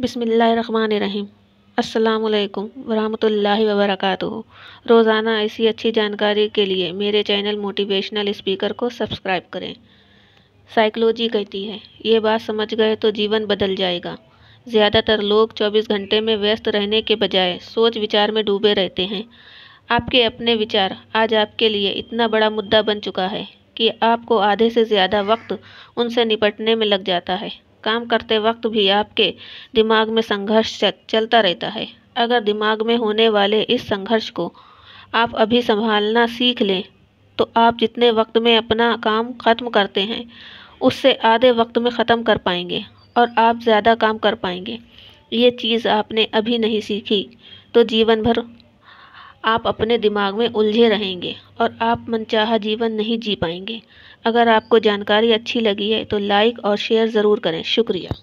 बिस्मिल्लाहिर्रहमानिर्रहीम। अस्सलामुअलैकुम वरहमतुल्लाहि वबरकातुहू। रोज़ाना ऐसी अच्छी जानकारी के लिए मेरे चैनल मोटिवेशनल स्पीकर को सब्सक्राइब करें। साइकोलॉजी कहती है, ये बात समझ गए तो जीवन बदल जाएगा। ज़्यादातर लोग 24 घंटे में व्यस्त रहने के बजाय सोच विचार में डूबे रहते हैं। आपके अपने विचार आज आपके लिए इतना बड़ा मुद्दा बन चुका है कि आपको आधे से ज़्यादा वक्त उनसे निपटने में लग जाता है। काम करते वक्त भी आपके दिमाग में संघर्ष चलता रहता है। अगर दिमाग में होने वाले इस संघर्ष को आप अभी संभालना सीख लें तो आप जितने वक्त में अपना काम ख़त्म करते हैं उससे आधे वक्त में ख़त्म कर पाएंगे और आप ज़्यादा काम कर पाएंगे। ये चीज़ आपने अभी नहीं सीखी तो जीवन भर आप अपने दिमाग में उलझे रहेंगे और आप मनचाहा जीवन नहीं जी पाएंगे। अगर आपको जानकारी अच्छी लगी है तो लाइक और शेयर ज़रूर करें। शुक्रिया।